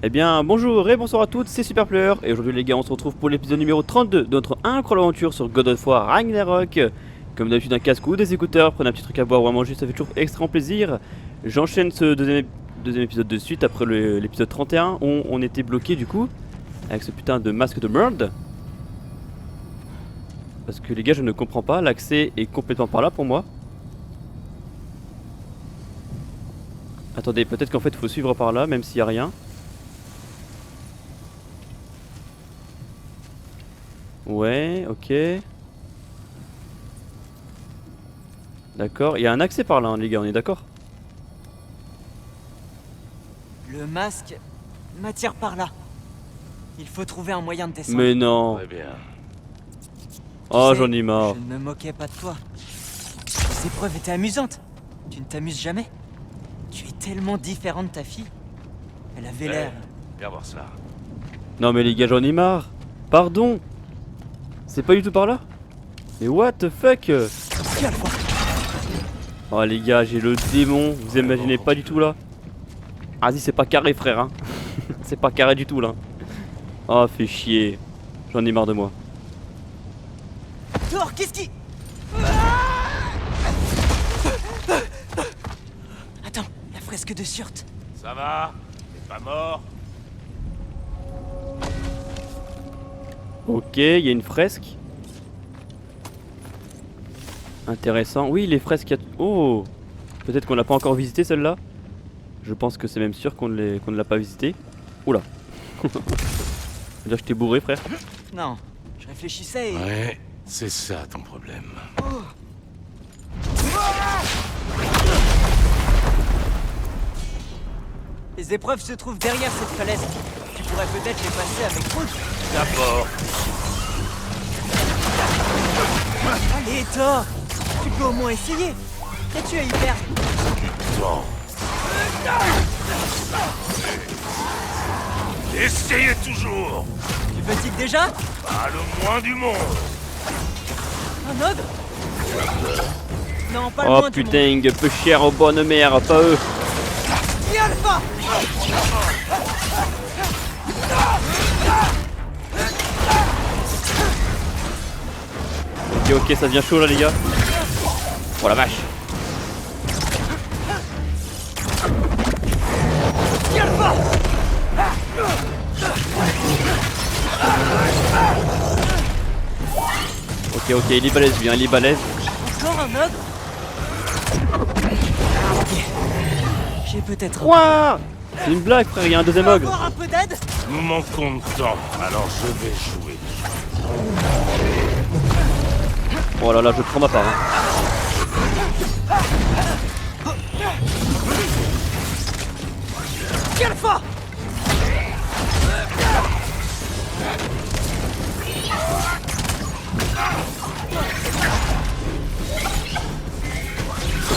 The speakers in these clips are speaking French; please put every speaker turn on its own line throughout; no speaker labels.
Eh bien, bonjour et bonsoir à toutes, c'est Superplayer et aujourd'hui les gars on se retrouve pour l'épisode numéro 32 de notre incroyable aventure sur God of War Ragnarok. Comme d'habitude un casque ou des écouteurs, prenez un petit truc à boire ou à manger, ça fait toujours extrêmement plaisir. J'enchaîne ce deuxième épisode de suite après l'épisode 31 où on était bloqué du coup avec ce putain de masque de merde. Parce que les gars je ne comprends pas, l'accès est complètement par là pour moi. Attendez, peut-être qu'en fait il faut suivre par là même s'il n'y a rien. Ouais, ok. D'accord, il y a un accès par là, hein, les gars, on est d'accord?
Le masque m'attire par là. Il faut trouver un moyen de descendre.
Mais non.
Très bien.
Oh,
Tu sais,
j'en ai marre.
Je ne me moquais pas de toi. Les épreuves étaient amusantes. Tu ne t'amuses jamais. Tu es tellement différent de ta fille. Elle avait l'air...
Viens voir ça.
Non mais les gars, j'en ai marre. Pardon. C'est pas du tout par là? Mais what the fuck?
Viens le voir.
Oh les gars, j'ai le démon, vous imaginez pas du tout là? Vas-y, c'est pas carré frère, hein. C'est pas carré du tout là. Oh, fait chier. J'en ai marre de moi.
Thor, qu'est-ce qui... Attends, la fresque de Surt.
Ça va? T'es pas mort?
Ok, il y a une fresque. Intéressant. Oui, les fresques... Oh! Peut-être qu'on l'a pas encore visité celle-là. Je pense que c'est même sûr qu'on ne l'a pas visité. Oula. Là, je t'ai bourré, frère.
Non, je réfléchissais et...
Ouais, c'est ça ton problème.
Les épreuves se trouvent derrière cette falaise. Tu pourrais peut-être les passer avec Groot.
D'abord,
Allez, Thor. Tu peux au moins essayer. Qu'as-tu à y perdre?
bon. Essayez toujours!
Tu fatigues déjà?
Pas le moins du monde!
Un ogre? Non, pas le
Oh
moins du monde.
putain, peu cher aux bonnes mères, pas eux.
Viens le pas.
Ok, ok, ça devient chaud là, les gars. Oh la vache.
Viens le pas.
Ok, ok, il est balèze, lui, hein, il est balèze.
Encore un ogre? Ok. J'ai peut-être...
Ouah! C'est une blague, frère, il y a un deuxième ogre.
Encore un peu d'aide?
Nous manquons de temps, alors je vais jouer.
Oh là là, je prends ma part. Hein.
Viens le pas.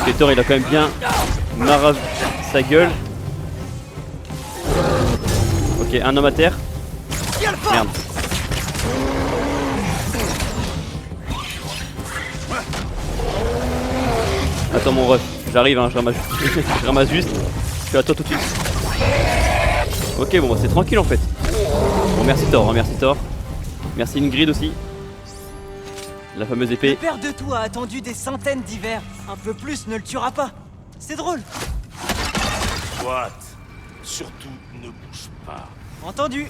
Ok, Thor, il a quand même bien marre sa gueule. Ok, un homme à terre.
Viens le pas.
Merde. Attends mon ref, j'arrive, hein, je ramasse, je ramasse juste. Je suis à toi tout de suite. Ok, bon, bah, c'est tranquille en fait. Bon, merci Thor, hein, merci Thor. Merci Ingrid aussi. La fameuse
Le
épée.
père de tout a attendu des centaines d'hivers. Un peu plus ne le tuera pas. C'est drôle.
Soit. Surtout, ne bouge pas.
Entendu.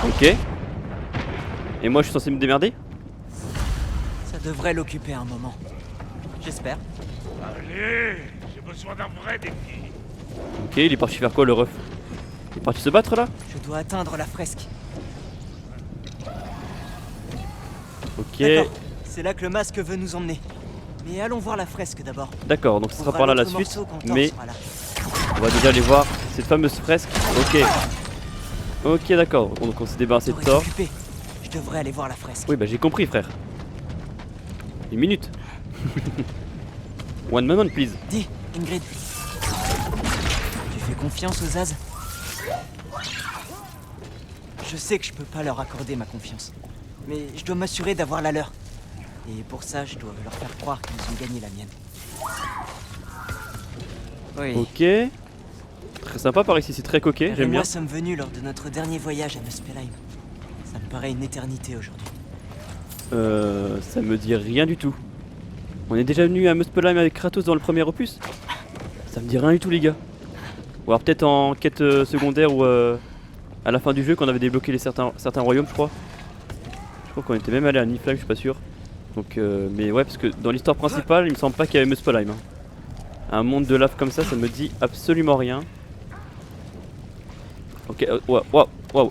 Ok. Et moi je suis censé me démerder?
Ça devrait l'occuper un moment. J'espère.
Allez, j'ai besoin d'un vrai défi.
Ok, il est parti faire quoi le ref? Il est parti se battre là?
Je dois atteindre la fresque.
Ok.
D'accord. C'est là que le masque veut nous emmener. Mais allons voir la fresque d'abord.
D'accord, donc ce sera par là la suite. Mais
Sera là.
on va déjà aller voir cette fameuse fresque. Ok. Ok, d'accord. Donc on s'est débarrassé de
Thor est
Thor.
occupé. Je devrais aller voir la fresque.
Oui, bah j'ai compris, frère. Une minute. One moment, please.
Dis, Ingrid. Tu fais confiance aux As? Je sais que je peux pas leur accorder ma confiance. Mais je dois m'assurer d'avoir la leur. Et pour ça, je dois leur faire croire qu'ils ont gagné la mienne. Oui.
Ok. Très sympa par ici, c'est très coquet,
Père et
j'aime bien.
moi sommes venus lors de notre dernier voyage à Muspelheim. Ça me paraît une éternité aujourd'hui.
Ça me dit rien du tout. On est déjà venu à Muspelheim avec Kratos dans le premier opus. Ça me dit rien du tout les gars. Ou alors peut-être en quête secondaire ou à la fin du jeu qu'on avait débloqué certains royaumes je crois. Je crois qu'on était même allé à Niflheim, je suis pas sûr. Donc mais ouais parce que dans l'histoire principale il me semble pas qu'il y avait Muspelheim. Hein. Un monde de lave comme ça me dit absolument rien. Ok, waouh.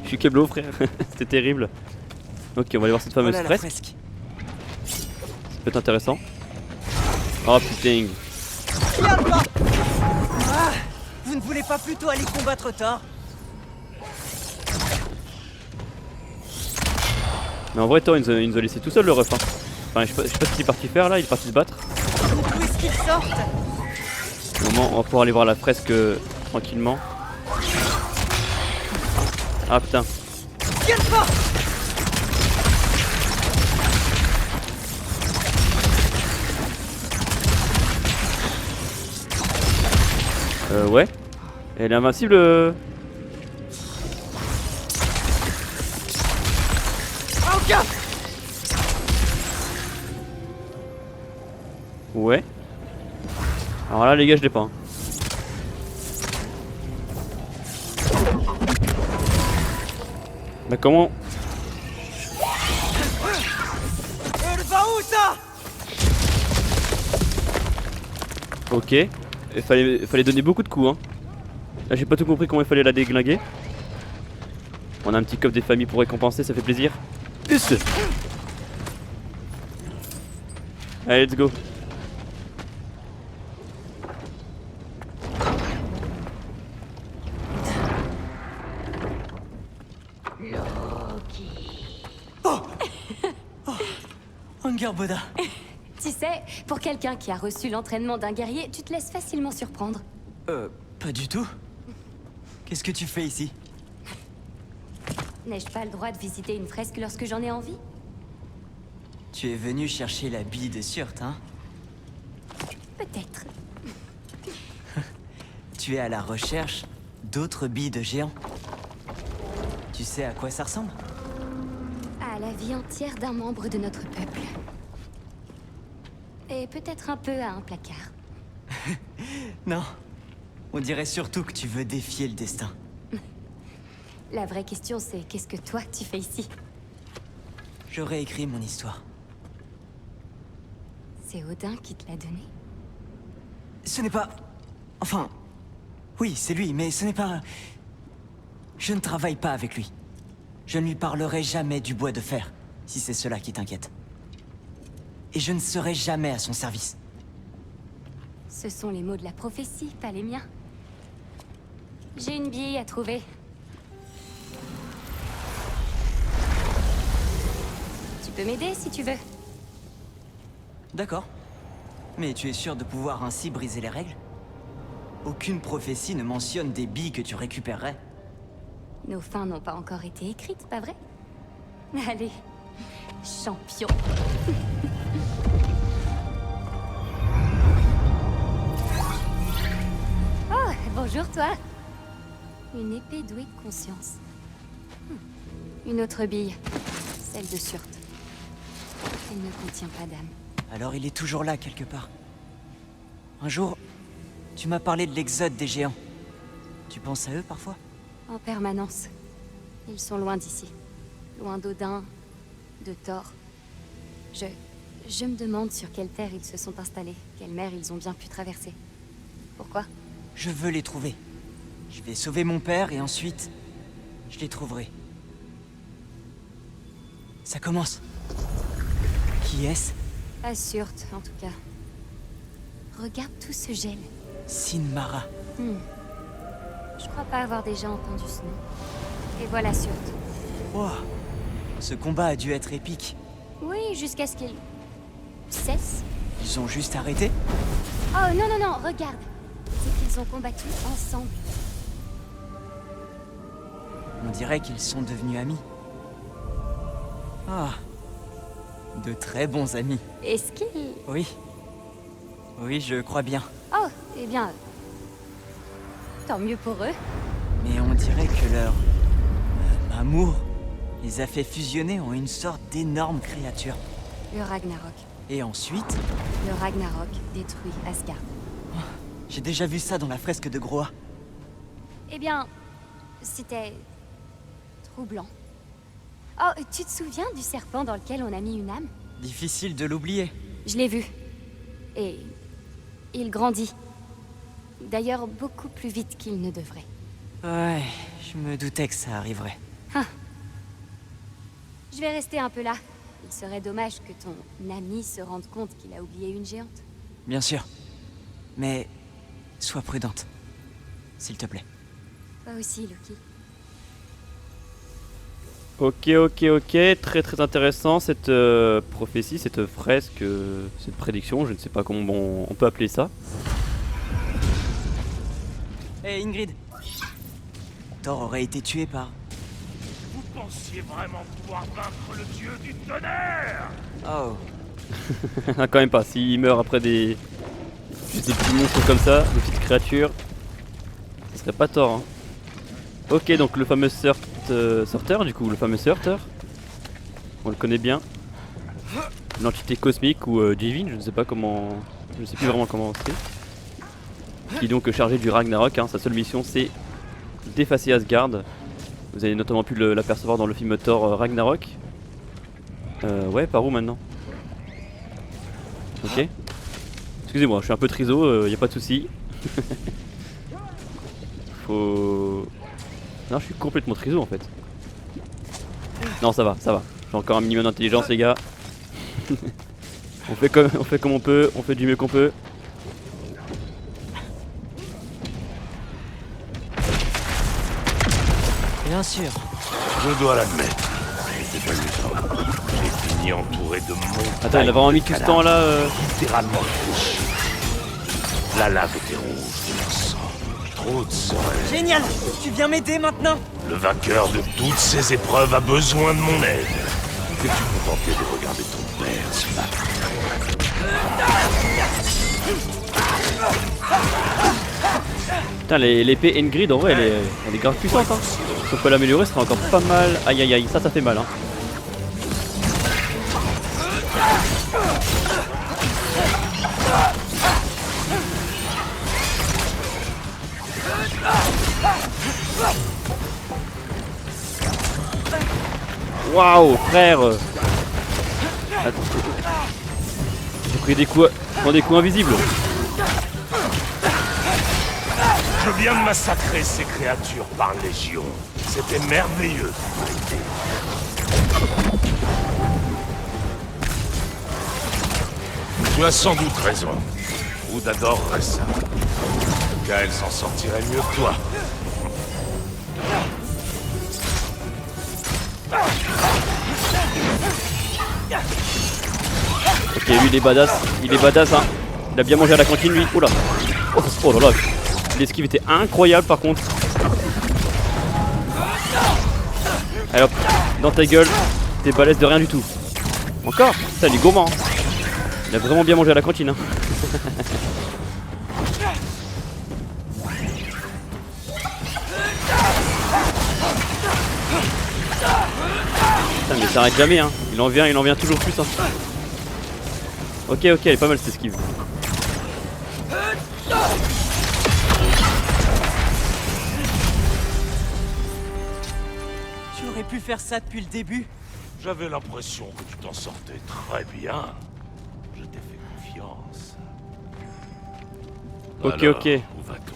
Je suis Keblo frère, c'était terrible. Ok, on va aller voir cette fameuse
Voilà la
fresque.
fresque.
Ça peut être intéressant. Oh putain.
Ah, vous ne voulez pas plutôt aller combattre Thor?
Mais en vrai Thor il nous a laissé tout seul le ref hein. Enfin je sais pas ce qu'il est parti faire là, il est parti se battre.
D'où est-ce qu'ils sortent?
Au moment on va pouvoir aller voir la fresque tranquillement. Ah putain.
Viens pas!
Ouais. Elle est invincible. Ouais. Alors là les gars je l'ai pas. Hein. Bah comment?
Elle va où ça?
Ok. Il fallait donner beaucoup de coups hein. Là j'ai pas tout compris comment il fallait la déglinguer. On a un petit coffre des familles pour récompenser, ça fait plaisir. Us. Allez let's go.
Angerboda.
Tu sais, pour quelqu'un qui a reçu l'entraînement d'un guerrier, tu te laisses facilement surprendre.
Pas du tout. Qu'est-ce que tu fais ici?
N'ai-je pas le droit de visiter une fresque lorsque j'en ai envie?
Tu es venu chercher la bille de Surt, hein?
Peut-être.
Tu es à la recherche d'autres billes de géants. Tu sais à quoi ça ressemble?
À la vie entière d'un membre de notre peuple. Et peut-être un peu à un placard.
Non. On dirait surtout que tu veux défier le destin.
La vraie question c'est qu'est-ce que toi tu fais ici?
J'aurais écrit mon histoire.
C'est Odin qui te l'a donné?
Ce n'est pas... Enfin... Oui, c'est lui, mais ce n'est pas... Je ne travaille pas avec lui. Je ne lui parlerai jamais du bois de fer, si c'est cela qui t'inquiète. Et je ne serai jamais à son service.
Ce sont les mots de la prophétie, pas les miens. J'ai une bille à trouver. Tu peux m'aider si tu veux.
D'accord. Mais tu es sûr de pouvoir ainsi briser les règles? Aucune prophétie ne mentionne des billes que tu récupérerais.
Nos fins n'ont pas encore été écrites, pas vrai? Allez, champion. Oh, bonjour toi. Une épée douée de conscience. Une autre bille, celle de Surt. Elle ne contient pas d'âme.
Alors il est toujours là quelque part. Un jour, tu m'as parlé de l'exode des géants. Tu penses à eux parfois?
En permanence. Ils sont loin d'ici. Loin d'Odin, de Thor. Je me demande sur quelle terre ils se sont installés, quelle mer ils ont bien pu traverser. Pourquoi?
Je veux les trouver. Je vais sauver mon père et ensuite, je les trouverai. Ça commence. Qui est-ce?
Pas Surt, en tout cas. Regarde tout ce gel.
Sinmara.
Je crois pas avoir déjà entendu ce nom. Et voilà Surt.
Wow. Ce combat a dû être épique.
Oui, jusqu'à ce qu'il... cesse.
Ils ont juste arrêté?
Oh non, non, non, regarde. C'est qu'ils ont combattu ensemble.
On dirait qu'ils sont devenus amis. Ah. De très bons amis.
Est-ce qu'ils...
Oui. Oui, je crois bien.
Oh, eh bien... tant mieux pour eux.
Mais on dirait que leur... amour les a fait fusionner en une sorte d'énorme créature.
Le Ragnarok.
Et ensuite,
Le Ragnarok détruit Asgard.
j'ai déjà vu ça dans la fresque de Groa.
Eh bien, c'était... troublant. Oh, tu te souviens du serpent dans lequel on a mis une âme?
Difficile de l'oublier.
Je l'ai vu. Et... il grandit. D'ailleurs, beaucoup plus vite qu'il ne devrait.
Ouais, je me doutais que ça arriverait.
Je vais rester un peu là. Il serait dommage que ton ami se rende compte qu'il a oublié une géante.
Bien sûr. Mais... sois prudente. S'il te plaît.
Toi aussi, Loki.
Ok, très intéressant cette prophétie, cette fresque, cette prédiction, je ne sais pas comment on peut appeler ça.
Hé Ingrid. Thor aurait été tué par...
Vous pensiez vraiment pouvoir vaincre le dieu du tonnerre?
Oh.
Ah, quand même pas, s'il meurt après des petits monstres comme ça, des petites créatures, ce serait pas tort. Hein. Ok, donc le fameux sorteur, du coup, le fameux sorteur, on le connaît bien. L'entité cosmique ou divine, je ne sais pas comment, je ne sais plus vraiment comment c'est. Qui est donc chargé du Ragnarok, hein. Sa seule mission c'est d'effacer Asgard. Vous avez notamment pu l'apercevoir dans le film Thor Ragnarok. Ouais, par où maintenant? Ok. Excusez-moi, je suis un peu triso, y a pas de souci. Faut... Non, je suis complètement triso en fait. Non, ça va. J'ai encore un minimum d'intelligence, les gars. on fait comme on peut, on fait du mieux qu'on peut.
Bien sûr.
Je dois l'admettre. J'étais pas méchant. J'ai fini entouré de montagnes.
Attends, il a vraiment mis tout ce temps là.
Littéralement fauché. La lave était rouge de leur sang. Trop de sang.
Génial. Tu viens m'aider maintenant?
Le vainqueur de toutes ces épreuves a besoin de mon aide. Que tu contentais de regarder ton père se battre.
Putain, l'épée Ingrid en vrai elle est grave puissante. Hein. Si on peut l'améliorer, ce serait encore pas mal. Aïe, ça fait mal. Hein. Waouh, frère. Attends. J'ai pris des coups invisibles.
Je viens de massacrer ces créatures par légion. C'était merveilleux. Tu as sans doute raison. Wood adorerait ça. En tout cas, elle s'en sortirait mieux que toi.
Ok, lui il est badass hein. Il a bien mangé à la cantine lui. Oula. Oh là là. L'esquive était incroyable par contre. Allez hop, dans ta gueule. T'es balèze de rien du tout. Encore. Ça il est gourmand. Hein. Il a vraiment bien mangé à la cantine hein. Putain mais ça arrête jamais hein. Il en vient toujours plus hein. Ok, elle est pas mal cette esquive.
Tu aurais pu faire ça depuis le début.
J'avais l'impression que tu t'en sortais très bien. Je t'ai fait confiance.
Ok.
Où va-t-on?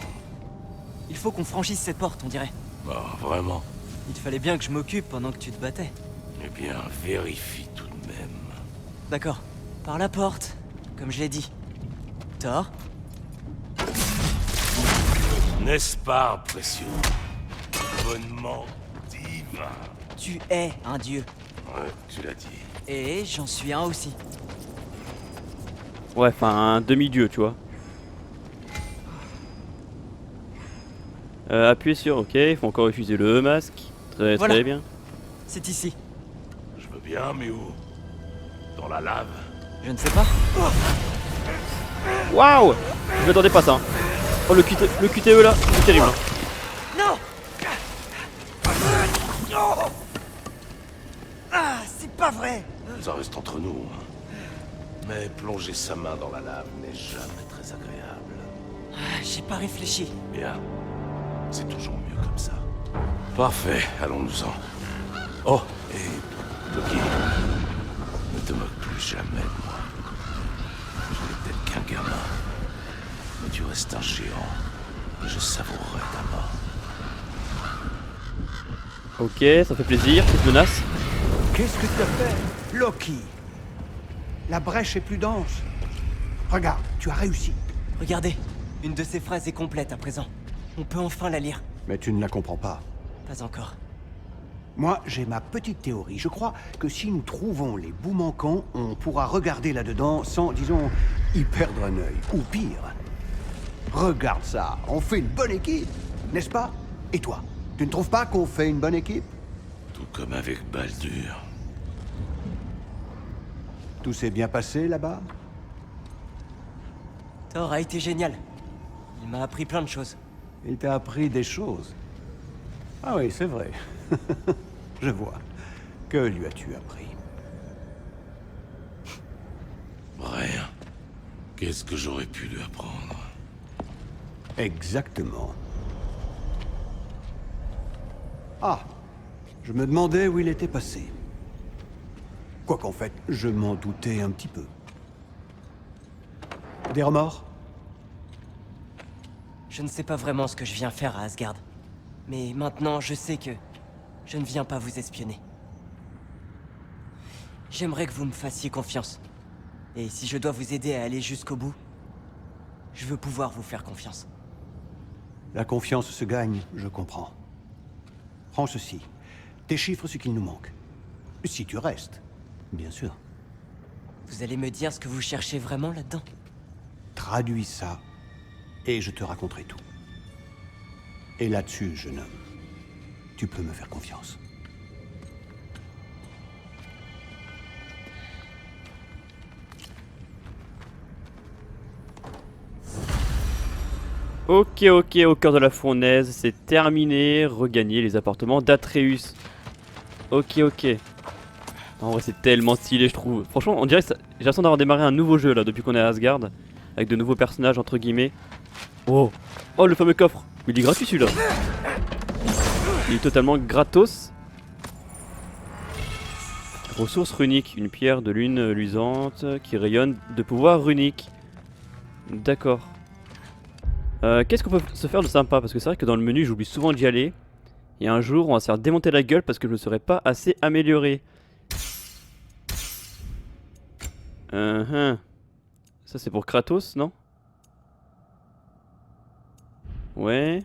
Il faut qu'on franchisse cette porte, on dirait.
Oh, vraiment?
Il fallait bien que je m'occupe pendant que tu te battais.
Eh bien, vérifie tout de même.
D'accord. Par la porte, comme je l'ai dit. Thor?
N'est-ce pas impressionnant? Bonnement divin.
Tu es un dieu.
Ouais, tu l'as dit.
Et j'en suis un aussi.
Ouais, enfin un demi-dieu, tu vois. Appuyez sur OK, il faut encore utiliser le masque. Très
Voilà.
bien.
C'est ici.
Je veux bien, mais où? Dans la lave?
Je ne sais pas.
Waouh! Je m'attendais pas à ça. Hein. Oh le QTE là, c'est terrible. Hein.
Non. Ah, c'est pas vrai.
Ça reste entre nous. Hein. Mais plonger sa main dans la lave n'est jamais très agréable.
Ah, j'ai pas réfléchi.
Bien. C'est toujours mieux comme ça. Parfait, allons-nous-en. Oh, et Loki, ne te moque plus jamais de moi. Je n'ai peut-être qu'un gamin, mais tu restes un géant, et je savourerai ta mort.
Ok, ça fait plaisir, petite menace.
Qu'est-ce que tu as fait, Loki? La brèche est plus dense. Regarde, tu as réussi.
Regardez, une de ces phrases est complète à présent. On peut enfin la lire.
Mais tu ne la comprends pas.
Pas encore.
Moi, j'ai ma petite théorie. Je crois que si nous trouvons les bouts manquants, on pourra regarder là-dedans sans, disons, y perdre un œil. Ou pire. Regarde ça, on fait une bonne équipe, n'est-ce pas? Et toi, tu ne trouves pas qu'on fait une bonne équipe?
Tout comme avec Baldur.
Tout s'est bien passé là-bas?
Thor a été génial. Il m'a appris plein de choses.
Il t'a appris des choses. Ah oui, c'est vrai. Je vois. Que lui as-tu appris?
Rien. Qu'est-ce que j'aurais pu lui apprendre?
Exactement. Ah, je me demandais où il était passé. Quoi qu'en fait, je m'en doutais un petit peu. Des remords?
Je ne sais pas vraiment ce que je viens faire à Asgard. Mais maintenant, je sais que je ne viens pas vous espionner. J'aimerais que vous me fassiez confiance. Et si je dois vous aider à aller jusqu'au bout, je veux pouvoir vous faire confiance.
La confiance se gagne, je comprends. Prends ceci. Déchiffre ce qu'il nous manque. Si tu restes, bien sûr.
Vous allez me dire ce que vous cherchez vraiment là-dedans?
Traduis ça, et je te raconterai tout. Et là-dessus, jeune homme, tu peux me faire confiance.
Ok, ok, au cœur de la fournaise, c'est terminé. Regagner les appartements d'Atreus. Ok, ok. En vrai, c'est tellement stylé, je trouve. Franchement, on dirait que j'ai l'impression d'avoir démarré un nouveau jeu là depuis qu'on est à Asgard. Avec de nouveaux personnages, entre guillemets. Oh, oh, le fameux coffre. Mais il est gratuit celui-là. Il est totalement gratos. Ressources runiques. Une pierre de lune luisante qui rayonne de pouvoir runique. D'accord. Qu'est-ce qu'on peut se faire de sympa? Parce que c'est vrai que dans le menu j'oublie souvent d'y aller. Et un jour on va se faire démonter la gueule parce que je ne serai pas assez amélioré. Ça c'est pour Kratos, non? Ouais.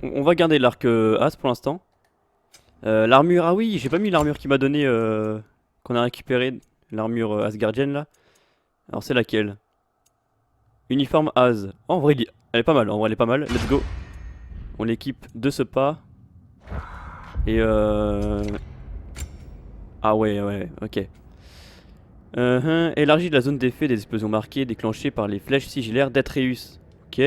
On va garder l'arc As pour l'instant. L'armure, ah oui, j'ai pas mis l'armure qu'il m'a donné qu'on a récupéré. L'armure asgardienne là. Alors c'est laquelle? Uniforme As. Oh, en vrai elle est pas mal, en vrai elle est pas mal. Let's go. On l'équipe de ce pas. Et ah ouais, ouais, ok. Élargit la zone d'effet des explosions marquées déclenchées par les flèches sigillaires d'Atreus. Ok.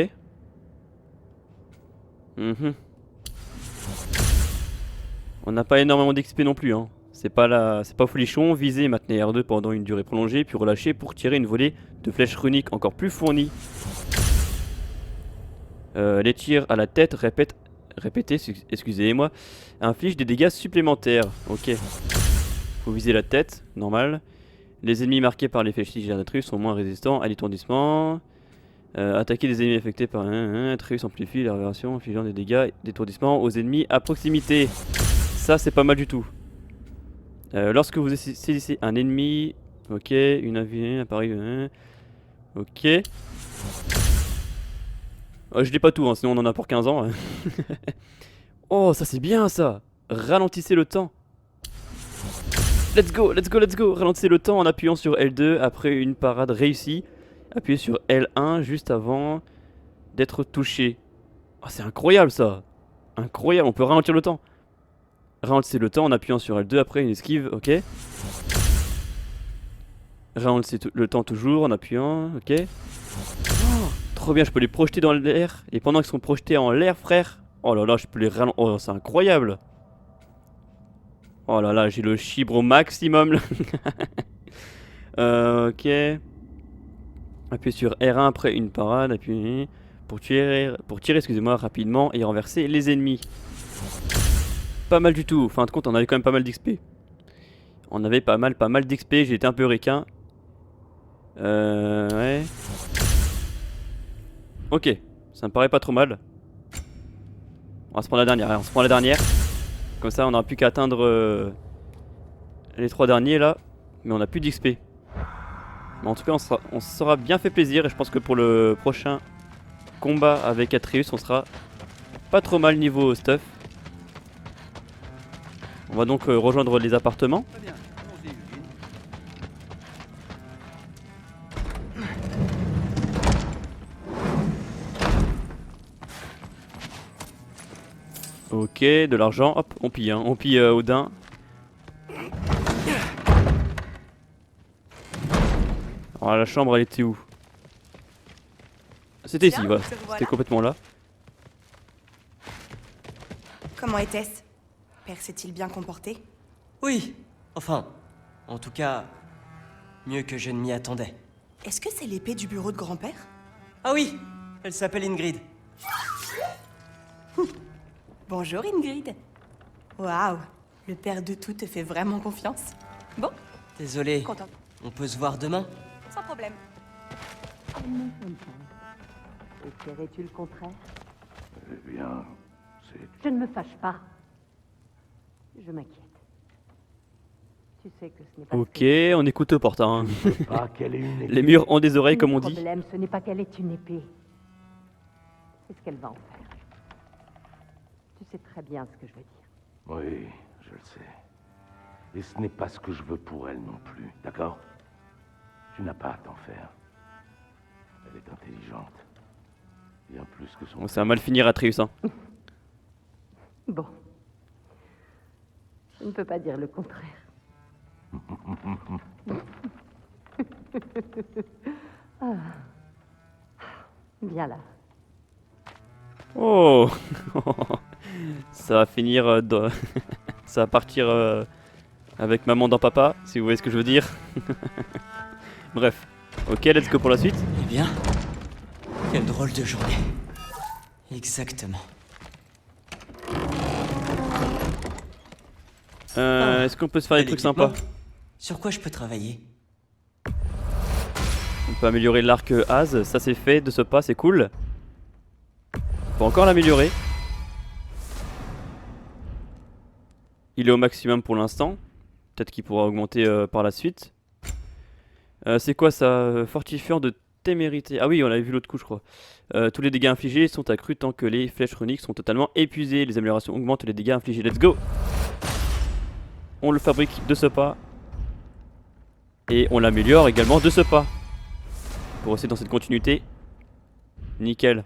On n'a pas énormément d'XP non plus, hein. C'est pas folichon. Viser, maintenez R2 pendant une durée prolongée, puis relâcher pour tirer une volée de flèches runiques encore plus fournies. Les tirs à la tête, répétez, excusez-moi, inflige des dégâts supplémentaires. Ok. Faut viser la tête, normal. Les ennemis marqués par les flèches sigillaires d'Atreus sont moins résistants à l'étourdissement. Attaquer des ennemis affectés par Atreus amplifie la réversion, infligeant des dégâts d'étourdissement aux ennemis à proximité. Ça c'est pas mal du tout. Lorsque vous saisissez un ennemi, ok, une avis apparaît, ok. Je dis pas tout, hein, sinon on en a pour 15 ans. Oh, ça c'est bien ça. Ralentissez le temps. Let's go, let's go, let's go. Ralentissez le temps en appuyant sur L2 après une parade réussie. Appuyez sur L1 juste avant d'être touché. Oh, c'est incroyable ça. Incroyable, on peut ralentir le temps. Ralentissez le temps en appuyant sur L2 après une esquive, ok. Ralentir le temps toujours en appuyant, ok. Oh, trop bien, je peux les projeter dans l'air. Et pendant qu'ils sont projetés en l'air, frère. Oh là là, je peux les ralentir. Oh, c'est incroyable. Oh là là, j'ai le chibre au maximum. Là. Ok. Appuyez sur R1 après une parade. Appuyez pour tirer, excusez-moi, rapidement et renverser les ennemis. Pas mal du tout. Fin de compte, on avait quand même pas mal d'XP. On avait pas mal d'XP. J'ai été un peu requin. Ouais. Ok, ça me paraît pas trop mal. On va se prendre la dernière, on se prend la dernière. Comme ça, on n'aura plus qu'à atteindre les 3 derniers là. Mais on a plus d'XP. Mais en tout cas, on se sera bien fait plaisir. Et je pense que pour le prochain combat avec Atreus, on sera pas trop mal niveau stuff. On va donc rejoindre les appartements.
Très bien, allons-y, Eugene.
Ok, de l'argent. Hop, on pille, hein. On pille Odin. Alors la chambre, elle était où? C'était ici,
Tiens,
voilà.
te
C'était
revoilà.
complètement là.
Comment était-ce? Père s'est-il bien comporté?
Oui, enfin, en tout cas, mieux que je ne m'y attendais.
Est-ce que c'est l'épée du bureau de grand-père?
Ah oui, elle s'appelle Ingrid.
Bonjour Ingrid. Waouh, le père de tout te fait vraiment confiance. Bon,
Désolé,
content.
on peut se voir demain?
Sans problème.
Espérais-tu le contraire?
Eh bien, c'est...
Je ne me fâche pas. Je m'inquiète. Tu sais que ce n'est pas...
Ok, on écoute au portant. Hein.
pas qu'elle ait une épée.
Les murs ont des oreilles, comme on
Le
dit.
problème, ce n'est pas qu'elle ait une épée. C'est ce qu'elle va en faire. Tu sais très bien ce que je veux dire.
Oui, je le sais. Et ce n'est pas ce que je veux pour elle non plus, d'accord? Tu n'as pas à t'en faire. Elle est intelligente. Bien plus que son...
Bon, ça va mal finir Atreus. Hein.
Bon. Je ne peux pas dire le contraire. Ah. Viens là.
Oh. Ça va finir ça va partir avec maman dans papa, si vous voyez ce que je veux dire. Bref. Ok, let's go pour la suite.
Eh bien, quelle drôle de journée. Exactement.
Est-ce qu'on peut se faire des
Quel
trucs sympas?
équipement. Sur quoi je peux travailler?
On peut améliorer l'arc Az, ça c'est fait de ce pas, c'est cool. On peut encore l'améliorer. Il est au maximum pour l'instant. Peut-être qu'il pourra augmenter par la suite. C'est quoi ça? Fortifiant de témérité. Ah oui, on l'avait vu l'autre coup, je crois. Tous les dégâts infligés sont accrus tant que les flèches runiques sont totalement épuisées. Les améliorations augmentent les dégâts infligés. Let's go! On le fabrique de ce pas. Et on l'améliore également de ce pas. Pour rester dans cette continuité. Nickel.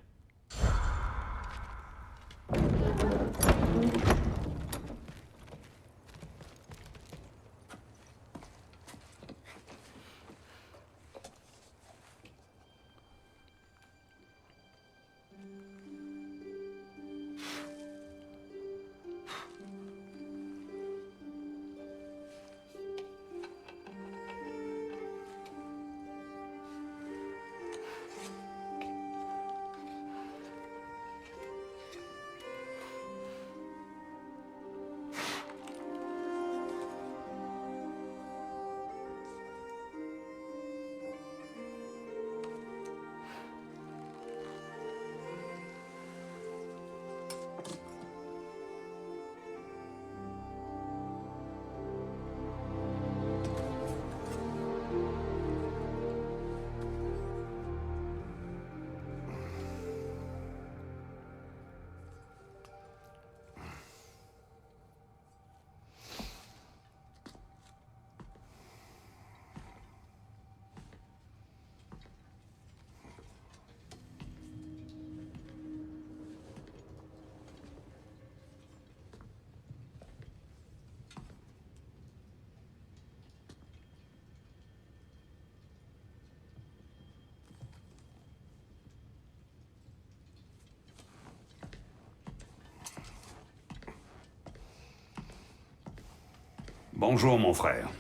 Bonjour, mon frère.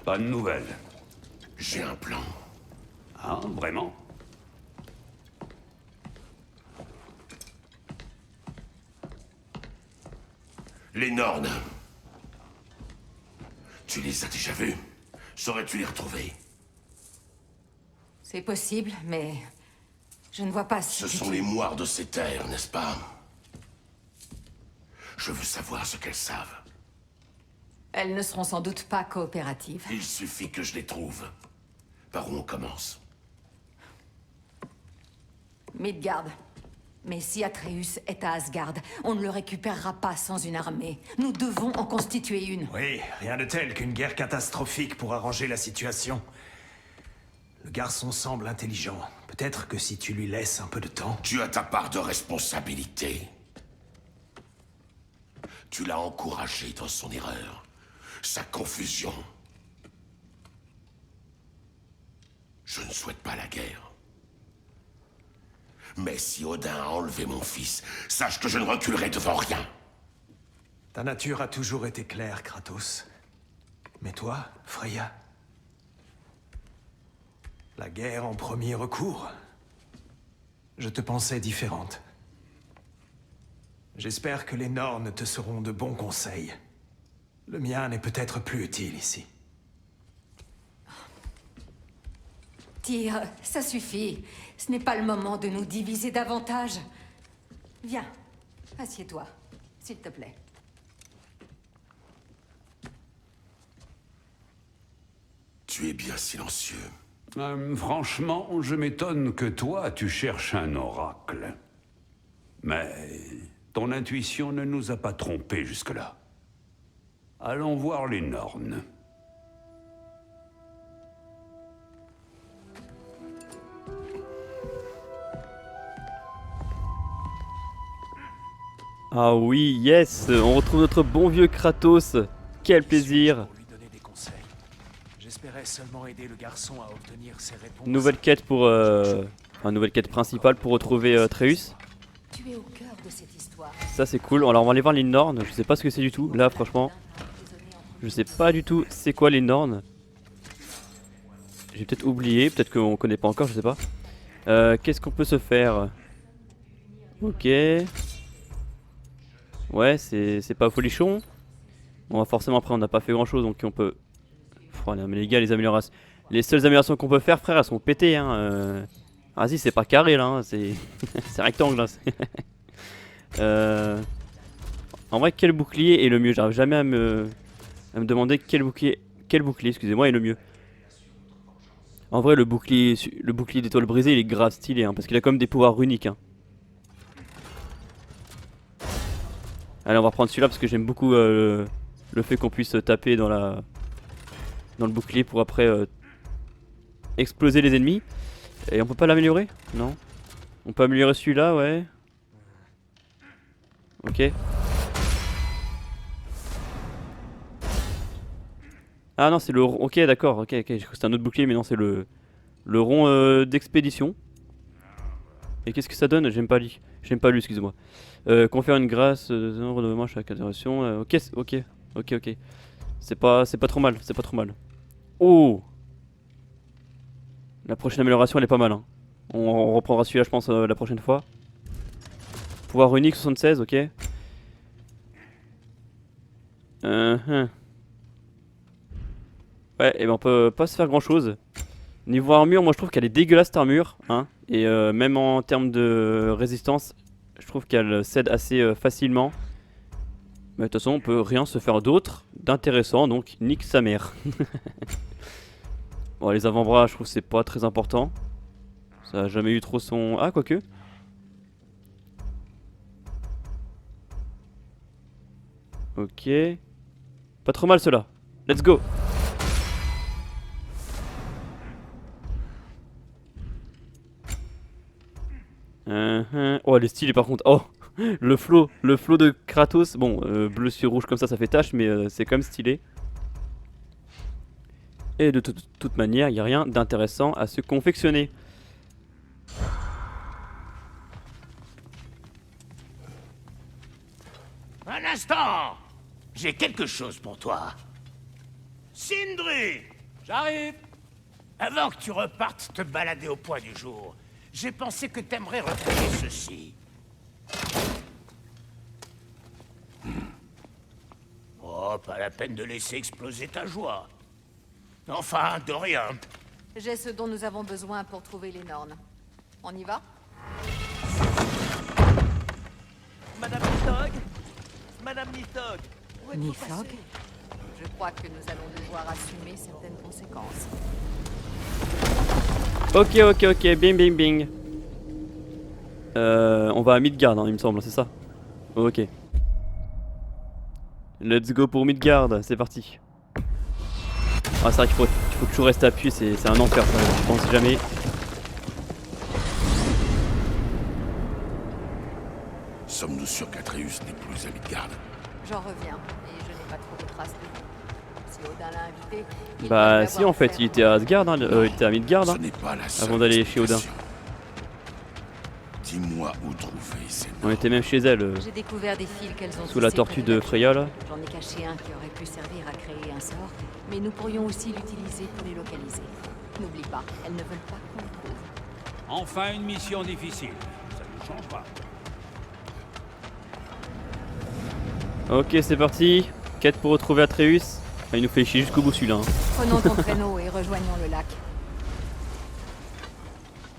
Pas de nouvelles.
J'ai un plan.
Ah, vraiment?
Les Nornes. Tu les as déjà vus? Saurais-tu les retrouver?
C'est possible, mais je ne vois pas
Ce
si...
sont les moires de ces terres, n'est-ce pas? Je veux savoir ce qu'elles savent.
Elles ne seront sans doute pas coopératives.
Il suffit que je les trouve. Par où on commence?
Midgard. Mais si Atreus est à Asgard, on ne le récupérera pas sans une armée. Nous devons en constituer une.
Oui, rien de tel qu'une guerre catastrophique pour arranger la situation. Le garçon semble intelligent. Peut-être que si tu lui laisses un peu de temps...
Tu as ta part de responsabilité. Tu l'as encouragé dans son erreur, sa confusion. Je ne souhaite pas la guerre. Mais si Odin a enlevé mon fils, sache que je ne reculerai devant rien.
Ta nature a toujours été claire, Kratos. Mais toi, Freya? La guerre en premier recours? Je te pensais différente. J'espère que les Nornes te seront de bons conseils. Le mien n'est peut-être plus utile ici.
Tyr, ça suffit. Ce n'est pas le moment de nous diviser davantage. Viens, assieds-toi, s'il te plaît.
Tu es bien silencieux.
Franchement, je m'étonne que toi, tu cherches un oracle. Mais ton intuition ne nous a pas trompés jusque-là. Allons voir les Nornes.
Ah oui, yes, on retrouve notre bon vieux Kratos. Quel plaisir.
Pour lui donner des conseils. J'espérais seulement aider le garçon à obtenir ses réponses.
Nouvelle quête pour... Enfin, nouvelle quête principale pour retrouver Atreus.
Tu es au cœur de cette histoire.
Ça c'est cool. Alors on va aller voir les Nornes. Je sais pas ce que c'est du tout. Là franchement, je sais pas du tout c'est quoi les Nornes. J'ai peut-être oublié. Peut-être qu'on connaît pas encore, je sais pas. Qu'est-ce qu'on peut se faire? Ok. Ouais, c'est pas folichon. Bon, forcément après on n'a pas fait grand chose donc on peut... Oh, mais les gars, les améliorations... Les seules améliorations qu'on peut faire, frère, elles sont pétées hein. Vas-y, c'est pas carré là, hein. C'est c'est rectangle là. En vrai, quel bouclier est le mieux? J'arrive jamais à me demander quel bouclier, excusez-moi, est le mieux. En vrai, le bouclier d'étoile brisée, il est grave stylé hein, parce qu'il a quand même des pouvoirs runiques hein. Allez, on va prendre celui-là parce que j'aime beaucoup le fait qu'on puisse taper dans le bouclier pour après exploser les ennemis. Et on peut pas l'améliorer? Non. On peut améliorer celui-là, ouais. Ok. Ah non, c'est le rond. Ok, d'accord. Ok, j'ai cru que c'était un autre bouclier, mais non, c'est le rond d'expédition. Et qu'est-ce que ça donne? J'aime pas lui. Excusez-moi. Confère une grâce de à chaque intervention. Ok, ok. C'est pas trop mal. Oh! La prochaine amélioration elle est pas mal hein. On reprendra celui-là je pense la prochaine fois. Pouvoir unique 76, ok. Ouais, et ben on peut pas se faire grand chose. Niveau armure, moi je trouve qu'elle est dégueulasse cette armure hein. Et même en termes de résistance, je trouve qu'elle cède assez facilement. Mais de toute façon on peut rien se faire d'autre d'intéressant, donc nique sa mère. Bon, les avant-bras, je trouve que c'est pas très important. Ça a jamais eu trop son... Ah, quoique. Ok. Pas trop mal cela. Let's go. Oh, elle est stylée par contre. Oh, le flow de Kratos. Bon, bleu sur rouge comme ça fait tache, mais c'est quand même stylé. Et de toute manière, il n'y a rien d'intéressant à se confectionner.
Un instant! J'ai quelque chose pour toi. Sindri! J'arrive! Avant que tu repartes te balader au point du jour, j'ai pensé que t'aimerais retrouver ceci. Oh, pas la peine de laisser exploser ta joie. Enfin, de rien.
J'ai ce dont nous avons besoin pour trouver les Nornes. On y va?
Madame Nithog? Madame Nithog? Où êtes-vous
Nithog?
passée?
Je crois que nous allons devoir assumer certaines conséquences.
Ok, bing bing bing. On va à Midgard, hein, il me semble, c'est ça? Ok. Let's go pour Midgard, c'est parti. Ah, c'est vrai qu'il faut toujours rester appuyé, c'est un enfer, ça, je pense jamais.
Sommes-nous sûrs qu'Atreus n'est plus à Midgard?
J'en reviens, et je n'ai pas trop de traces de lui. Si Odin l'a invité, il
Bah
doit
si,
l'avoir
en fait,
fait.
il était à Asgard, hein, il était à Midgard, hein,
Ce n'est pas la seule
avant d'aller chez Odin.
explication. Dis-moi où trouver ces
On était même chez elle,
J'ai découvert des fils qu'elles ont
sous la
tissés
tortue
près
de
la
Freya, là.
J'en ai caché un qui aurait pu servir à créer un sort, mais nous pourrions aussi l'utiliser pour les localiser. N'oublie pas, elles ne veulent pas qu'on le trouve.
Enfin une mission difficile. Ça ne change pas.
Ok, c'est parti. Quête pour retrouver Atreus. Ah, il nous fait chier jusqu'au bout celui-là. Hein.
Prenons ton traîneau et rejoignons le lac.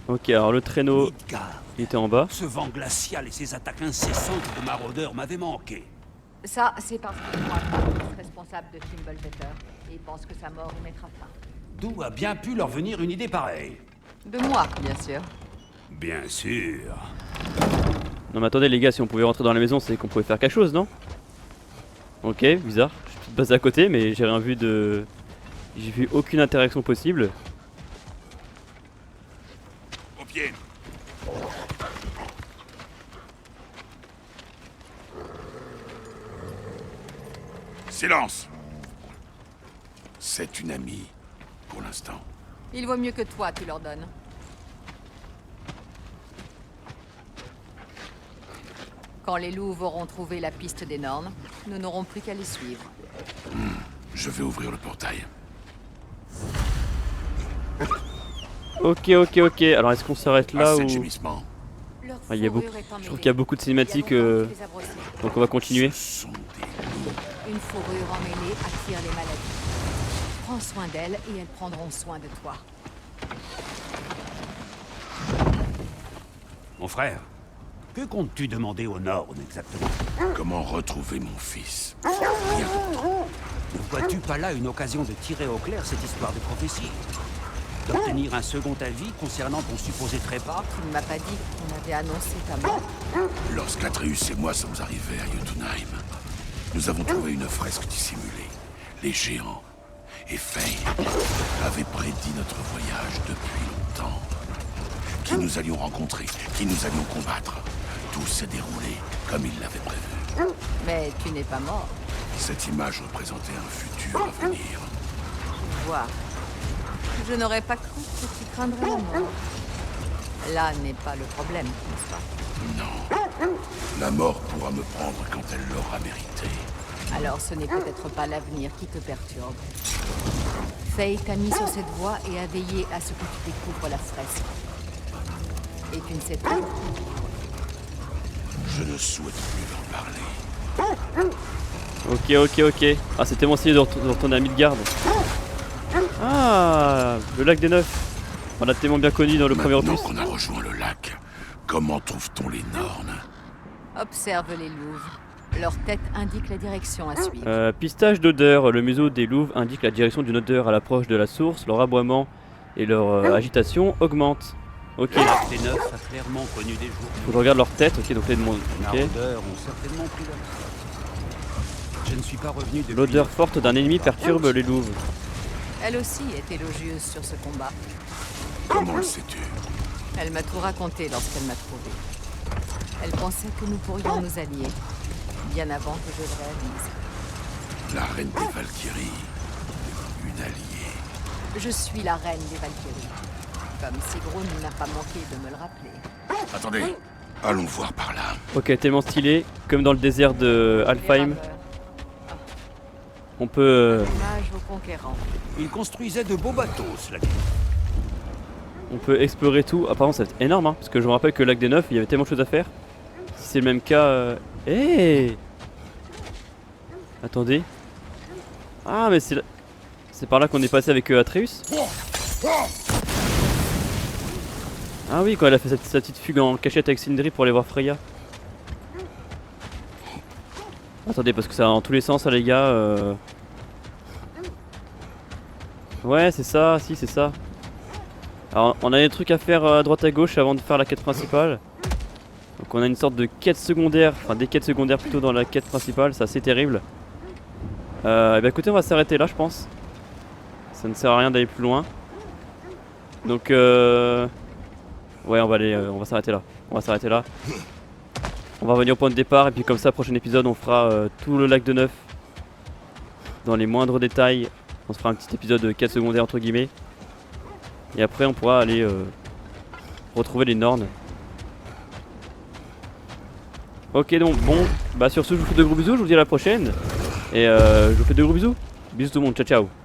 Ok, alors le traîneau,
Midgard.
il était en bas.
Ce vent glacial et ces attaques incessantes de maraudeurs m'avaient manqué.
Ça, c'est parce que moi, je suis responsable de Fimbulvetter, et pense que sa mort y mettra fin.
D'où a bien pu leur venir une idée pareille?
De moi, bien sûr.
Bien sûr.
Non mais attendez les gars, si on pouvait rentrer dans la maison, c'est qu'on pouvait faire quelque chose, non? Ok, bizarre. Je suis peut-être passé à côté, mais j'ai rien vu de... J'ai vu aucune interaction possible.
Au pied. Silence. C'est une amie, pour l'instant.
Il vaut mieux que toi, tu leur donnes. Quand les loups auront trouvé la piste des Nornes, nous n'aurons plus qu'à les suivre.
Je vais ouvrir le portail.
Ok. Alors est-ce qu'on s'arrête là
Assez
ou...
de gémissements.
Leur
Ah, il y a beaucoup...
fourrure est
Je
emmêlée.
trouve qu'il y a beaucoup de cinématiques,
Il y a longtemps que tu les as brossés.
donc on va continuer.
Ce sont des loups.
Une fourrure emmêlée attire les maladies. Prends soin d'elles et elles prendront soin de toi.
Mon frère, que comptes-tu demander au Nord exactement?
Comment retrouver mon fils? Rien d'autre.
Ne vois-tu pas là une occasion de tirer au clair cette histoire de prophétie? D'obtenir un second avis concernant ton supposé trépas?
Tu ne m'as pas dit qu'on avait annoncé ta mort.
Lorsqu'Atreus et moi sommes arrivés à Jotunheim, nous avons trouvé une fresque dissimulée. Les géants et Faye avaient prédit notre voyage depuis longtemps. Qui nous allions rencontrer, qui nous allions combattre. Tout s'est déroulé comme ils l'avaient prévu.
Mais tu n'es pas mort.
Cette image représentait un futur à venir.
Vois. Je n'aurais pas cru que tu craindrais la mort. Là n'est pas le problème, n'est-ce pas?
Non. La mort pourra me prendre quand elle l'aura mérité.
Alors ce n'est peut-être pas l'avenir qui te perturbe. Faye t'a mis sur cette voie et a veillé à ce que tu découvres la fresque. Et tu ne sais pas.
Je ne souhaite plus en parler.
Ok. Ah, c'est tellement stylé de retourner à Midgard. Ah, le lac des Neufs. On l'a tellement bien connu dans le premier
Maintenant
opus.
qu'on a rejoint le lac, comment trouve-t-on les Nornes?
Observe les louves. Leur tête indique la direction à suivre.
Pistage d'odeur. Le museau des louves indique la direction d'une odeur à l'approche de la source. Leur aboiement et leur agitation augmentent. Ok.
Le lac des Neufs a clairement connu des jours.
Faut que je regarde leur tête. Ok, donc les demandes.
Les
Ok.
maraudeurs ont certainement pris leur spot. Je ne suis pas revenu depuis...
L'odeur forte d'un ennemi perturbe les louves.
Elle aussi est élogieuse sur ce combat.
Comment le sais-tu?
Elle m'a tout raconté lorsqu'elle m'a trouvé. Elle pensait que nous pourrions nous allier, bien avant que je le réalise.
La reine des Valkyries. Une alliée.
Je suis la reine des Valkyries. Comme Sigrun n'a pas manqué de me le rappeler.
Attendez. Allons voir par là.
Ok, tellement stylé. Comme dans le désert de Alfheim. On peut...
Hommage aux conquérants.
Ils construisaient de beaux bateaux, cela dit.
On peut explorer tout. Ah, par contre, ça va être énorme, hein, parce que je me rappelle que le lac des Neufs, il y avait tellement de choses à faire. Si c'est le même cas... Hey, attendez. Ah, mais c'est c'est par là qu'on est passé avec Atreus. Ah oui, quand elle a fait sa petite fugue en cachette avec Sindri pour aller voir Freya. Attendez, parce que ça va dans tous les sens, ça, les gars. Ouais, c'est ça, si, c'est ça. Alors, on a des trucs à faire à droite à gauche avant de faire la quête principale. Donc, on a une sorte de quête secondaire, enfin des quêtes secondaires plutôt dans la quête principale, c'est assez terrible. Et bah écoutez, on va s'arrêter là, je pense. Ça ne sert à rien d'aller plus loin. Donc, ouais, on va s'arrêter là. On va s'arrêter là. On va revenir au point de départ et puis comme ça, prochain épisode, on fera tout le lac de Neuf dans les moindres détails. On se fera un petit épisode de quête secondaire entre guillemets. Et après, on pourra aller retrouver les Nornes. Ok, donc bon, bah sur ce, je vous fais de gros bisous. Je vous dis à la prochaine. Et je vous fais de gros bisous. Bisous tout le monde, ciao ciao.